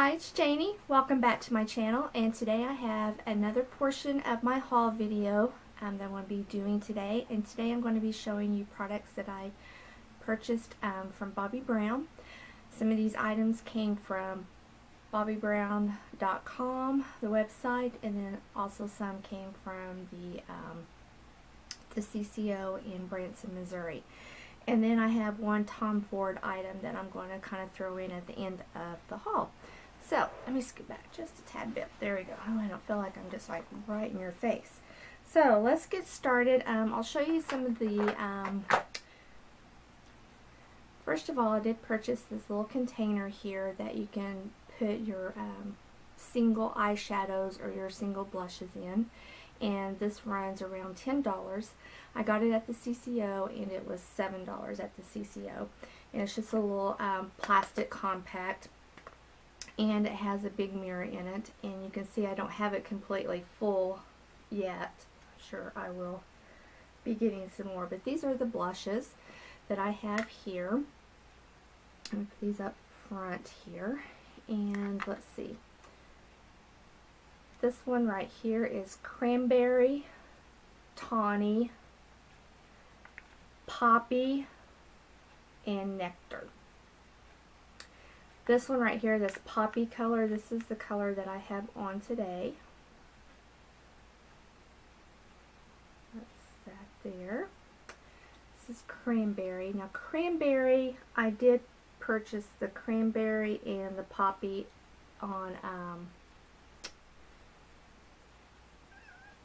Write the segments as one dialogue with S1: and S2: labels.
S1: Hi, it's Jannie. Welcome back to my channel, and today I have another portion of my haul video that I'm going to be doing today. And today I'm going to be showing you products that I purchased from Bobbi Brown. Some of these items came from bobbibrown.com, the website, and then also some came from the CCO in Branson, Missouri. And then I have one Tom Ford item that I'm going to kind of throw in at the end of the haul. So, let me scoot back just a tad bit. There we go. Oh, I don't feel like I'm just like right in your face. So, let's get started. I'll show you some of the, first of all, I did purchase this little container here that you can put your single eyeshadows or your single blushes in. And this runs around $10. I got it at the CCO and it was $7 at the CCO. And it's just a little plastic compact. And it has a big mirror in it, and you can see I don't have it completely full yet. I'm sure I will be getting some more, but these are the blushes that I have here. I'm going to put these up front here, and let's see. This one right here is Cranberry, Tawny, Poppy, and Nectar. This one right here, this poppy color, this is the color that I have on today. That's that there. This is Cranberry. Now Cranberry, I did purchase the Cranberry and the Poppy on,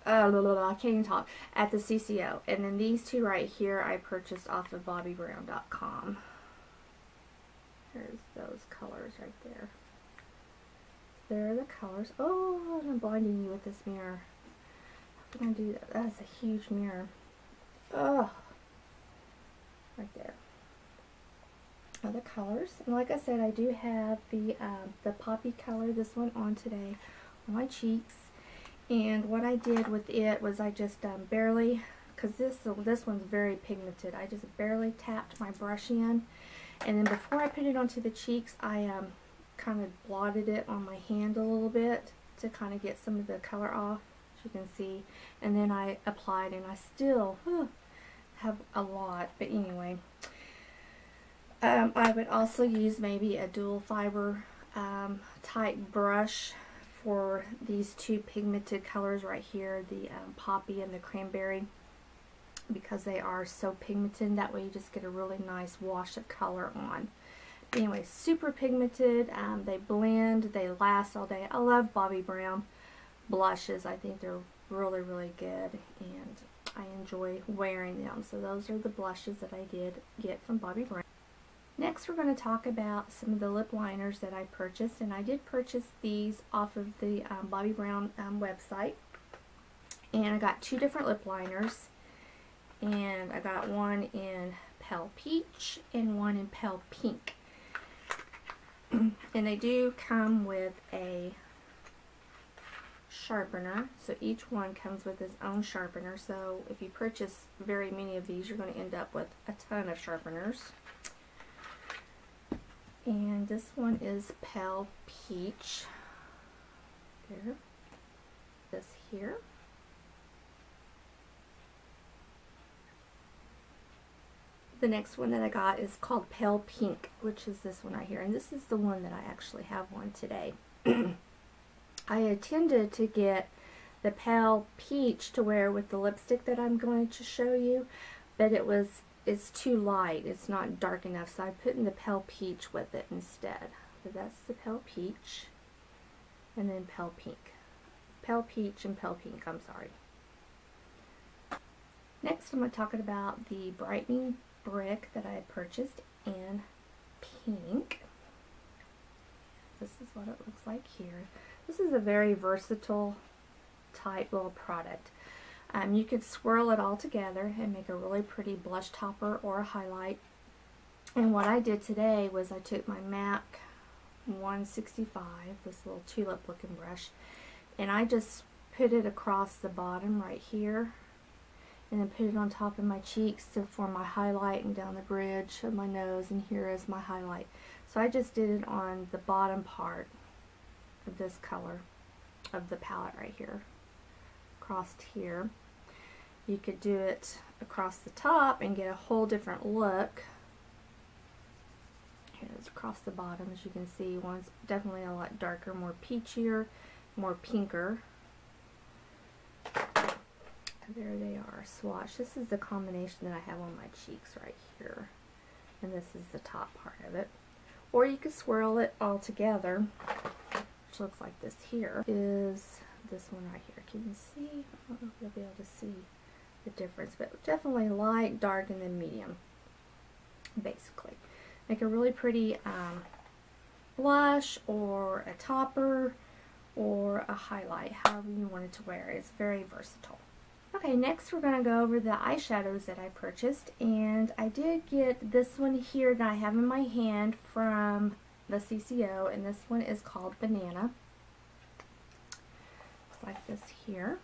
S1: I can't even talk, at the CCO. And then these two right here I purchased off of bobbibrown.com. There's those colors right there. There are the colors. Oh, I'm blinding you with this mirror. How can I do that? That's a huge mirror. Oh, right there. Are the colors. And like I said, I do have the poppy color, this one on today, on my cheeks. And what I did with it was I just barely, because this one's very pigmented, I just barely tapped my brush in. And then before I put it onto the cheeks, I kind of blotted it on my hand a little bit to kind of get some of the color off, as you can see. And then I applied, and I still have a lot. But anyway, I would also use maybe a dual fiber type brush for these two pigmented colors right here, the Poppy and the Cranberry, because they are so pigmented. That way you just get a really nice wash of color on. Anyway, super pigmented. They blend, they last all day. I love Bobbi Brown blushes. I think they're really, really good, and I enjoy wearing them. So those are the blushes that I did get from Bobbi Brown. Next, we're going to talk about some of the lip liners that I purchased, and I did purchase these off of the Bobbi Brown website. And I got two different lip liners. And I got one in Pale Peach and one in Pale Pink. And they do come with a sharpener. So each one comes with its own sharpener. So if you purchase very many of these, you're going to end up with a ton of sharpeners. And this one is Pale Peach. There. This here. The next one that I got is called Pale Pink, which is this one right here. And this is the one that I actually have on today. I intended to get the Pale Peach to wear with the lipstick that I'm going to show you, but it's too light. It's not dark enough, so I put in the Pale Peach with it instead. So that's the Pale Peach, and then Pale Pink. Pale Peach and Pale Pink, I'm sorry. Next, I'm going to talk about the Brightening Brick that I had purchased in pink. This is what it looks like here. This is a very versatile type little product. You could swirl it all together and make a really pretty blush topper or a highlight. And what I did today was I took my MAC 165, this little tulip looking brush, and I just put it across the bottom right here, and then put it on top of my cheeks to form my highlight, and down the bridge of my nose, and here is my highlight. So I just did it on the bottom part of this color of the palette right here, across here. You could do it across the top and get a whole different look. Here's across the bottom, as you can see. One's definitely a lot darker, more peachier, more pinker. There they are, swatch. This is the combination that I have on my cheeks right here. And this is the top part of it. Or you could swirl it all together, which looks like this here. Is this one right here. Can you see? I don't know if you'll be able to see the difference, but definitely light, dark, and then medium, basically. Make a really pretty blush, or a topper, or a highlight, however you wanted to wear it. It's very versatile. Okay, next we're going to go over the eyeshadows that I purchased, and I did get this one here that I have in my hand from the CCO, and this one is called Banana. Looks like this here.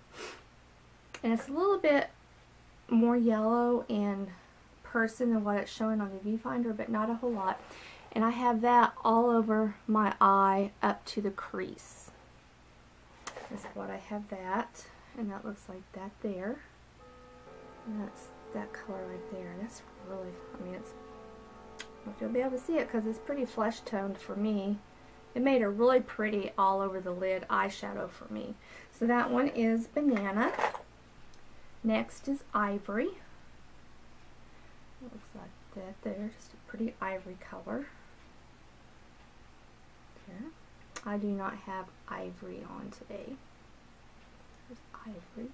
S1: And it's a little bit more yellow in person than what it's showing on the viewfinder, but not a whole lot. And I have that all over my eye up to the crease. That's what I have that. And that looks like that there. And that's that color right there. That's really, I mean, it's, I don't know if you'll be able to see it because it's pretty flesh toned for me. It made a really pretty all over the lid eyeshadow for me. So that one is Banana. Next is Ivory. It looks like that there. Just a pretty ivory color. There. I do not have ivory on today. Ivory.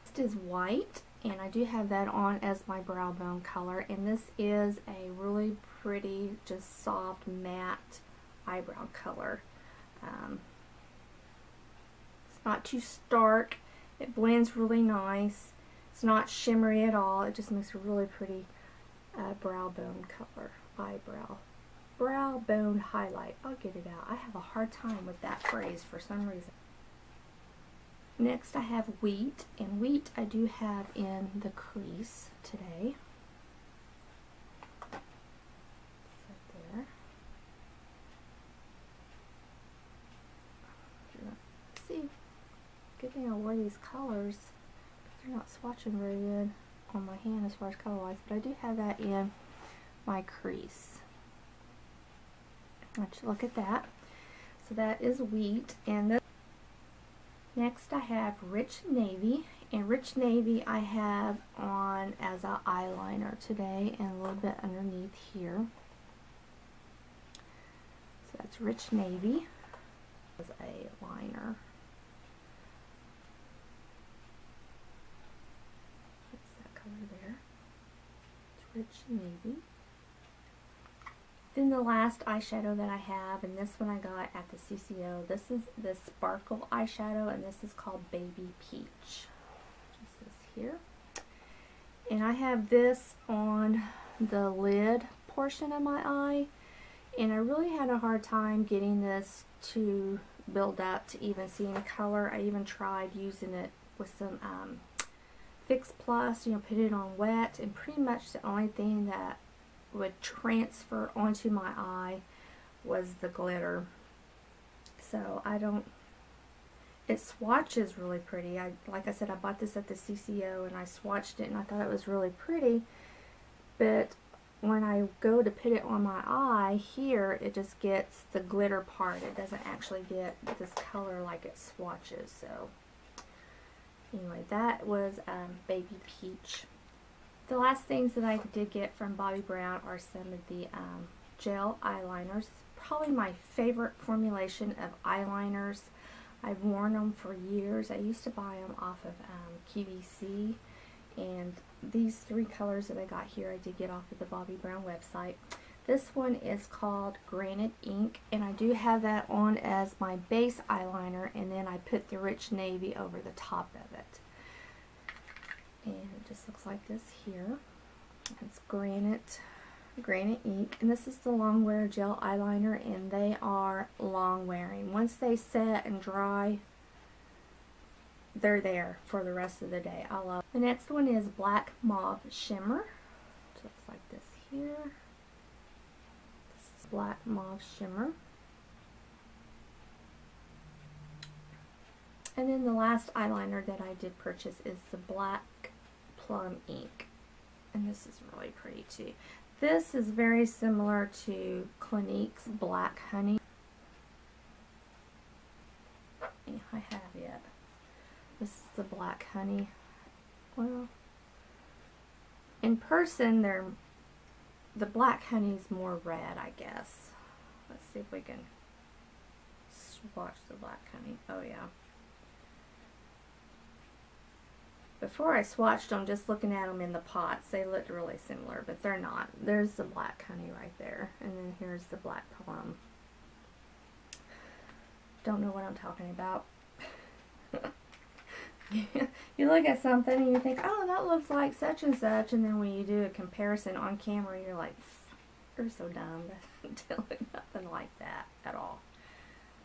S1: Next is White, and I do have that on as my brow bone color, and this is a really pretty, just soft matte eyebrow color. It's not too stark. It blends really nice. It's not shimmery at all. It just makes a really pretty brow bone color. Brow bone highlight. I'll get it out. I have a hard time with that phrase for some reason. Next I have Wheat, and Wheat I do have in the crease today. Right there. See, good thing I wore these colors. They're not swatching very good on my hand as far as color wise, but I do have that in my crease. Let's look at that. So that is Wheat, and this. Next I have Rich Navy, and Rich Navy I have on as an eyeliner today and a little bit underneath here. So that's Rich Navy as a liner. That's that color there. It's Rich Navy. Then the last eyeshadow that I have, and this one I got at the CCO, this is the Sparkle eyeshadow, and this is called Baby Peach. Just this here. And I have this on the lid portion of my eye, and I really had a hard time getting this to build up to even see any color. I even tried using it with some Fix Plus, you know, put it on wet, and pretty much the only thing that would transfer onto my eye was the glitter. So I don't, it swatches really pretty. Like I said, I bought this at the CCO and I swatched it and I thought it was really pretty, but when I go to put it on my eye here, it just gets the glitter part. It doesn't actually get this color like it swatches. So anyway, that was Baby Peach. The last things that I did get from Bobbi Brown are some of the gel eyeliners. It's probably my favorite formulation of eyeliners. I've worn them for years. I used to buy them off of QVC, and these three colors that I got here I did get off of the Bobbi Brown website. This one is called Granite Ink, and I do have that on as my base eyeliner, and then I put the Rich Navy over the top of it. And it just looks like this here. It's Granite Ink, and this is the long wear gel eyeliner, and they are long wearing. Once they set and dry, they're there for the rest of the day. I love it. The next one is Black Mauve Shimmer. It looks like this here. This is Black Mauve Shimmer. And then the last eyeliner that I did purchase is the black Plum ink. And this is really pretty too. This is very similar to Clinique's Black Honey. I have it. This is the Black Honey. Well, in person, the Black Honey is more red, I guess. Let's see if we can swatch the Black Honey. Oh yeah. Before I swatched them, just looking at them in the pots, they looked really similar, but they're not. There's the Black Honey right there, and then here's the Black Plum. Don't know what I'm talking about. You look at something and you think, oh, that looks like such and such, and then when you do a comparison on camera, you're like, you're so dumb. That doesn't look nothing like that at all.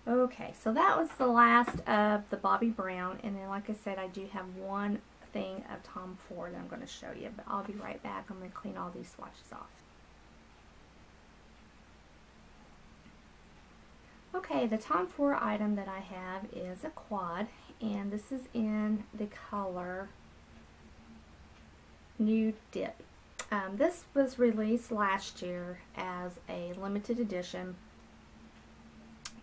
S1: Okay, so that was the last of the Bobbi Brown, and then like I said, I do have one thing of Tom Ford I'm going to show you, but I'll be right back. I'm going to clean all these swatches off. Okay, the Tom Ford item that I have is a quad, and this is in the color Nude Dip. This was released last year as a limited edition.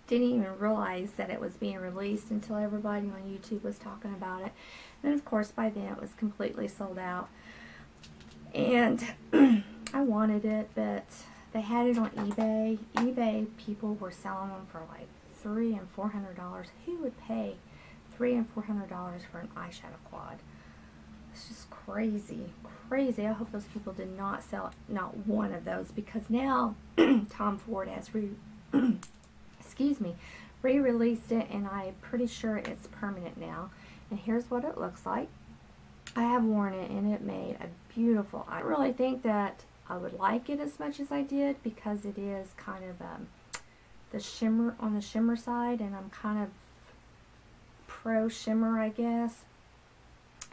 S1: Didn't even realize that it was being released until everybody on YouTube was talking about it. And of course by then it was completely sold out. And I wanted it, but they had it on eBay. eBay people were selling them for like $300 and $400. Who would pay $300 and $400 for an eyeshadow quad? It's just crazy, crazy. I hope those people did not sell not one of those, because now Tom Ford has re-released it, and I'm pretty sure it's permanent now. And here's what it looks like. I have worn it, and it made a beautiful eye. I really think that I would like it as much as I did, because it is kind of the shimmer on the shimmer side, and I'm kind of pro shimmer, I guess.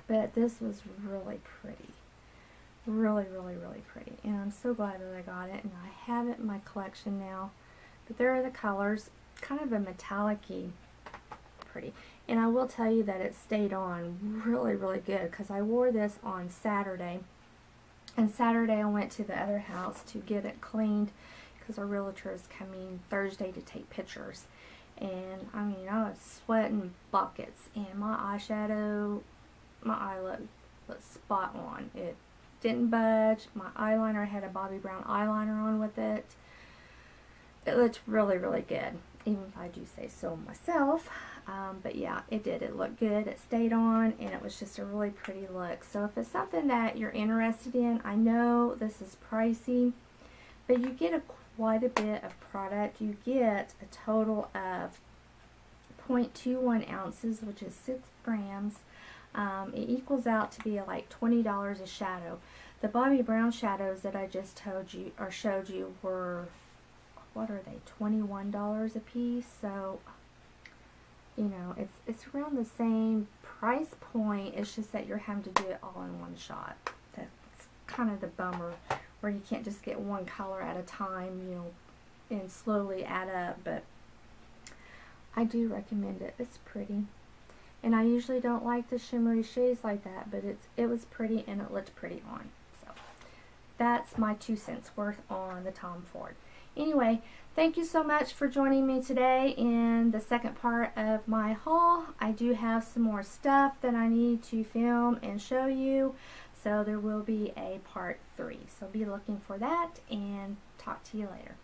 S1: But this was really pretty. Really, really, really pretty. And I'm so glad that I got it, and I have it in my collection now. But there are the colors, kind of a metallic-y pretty. And I will tell you that it stayed on really, really good, because I wore this on Saturday. And Saturday I went to the other house to get it cleaned, because our realtor is coming Thursday to take pictures. And I mean, I was sweating buckets, and my eyeshadow, my eye looked spot on. It didn't budge. My eyeliner, I had a Bobbi Brown eyeliner on with it. It looked really, really good, even if I do say so myself. But yeah, it did. It looked good. It stayed on, and it was just a really pretty look. So if it's something that you're interested in, I know this is pricey, but you get quite a bit of product. You get a total of 0.21 ounces, which is 6 grams. It equals out to be like $20 a shadow. The Bobbi Brown shadows that I just told you or showed you were, what are they, $21 a piece? So, you know, it's around the same price point. It's just that you're having to do it all in one shot. That's kind of the bummer, where you can't just get one color at a time, you know, and slowly add up. But I do recommend it. It's pretty. And I usually don't like the shimmery shades like that, but it was pretty, and it looked pretty on. So that's my 2 cents worth on the Tom Ford. Anyway, thank you so much for joining me today in the second part of my haul. I do have some more stuff that I need to film and show you, so there will be a part 3. So be looking for that, and talk to you later.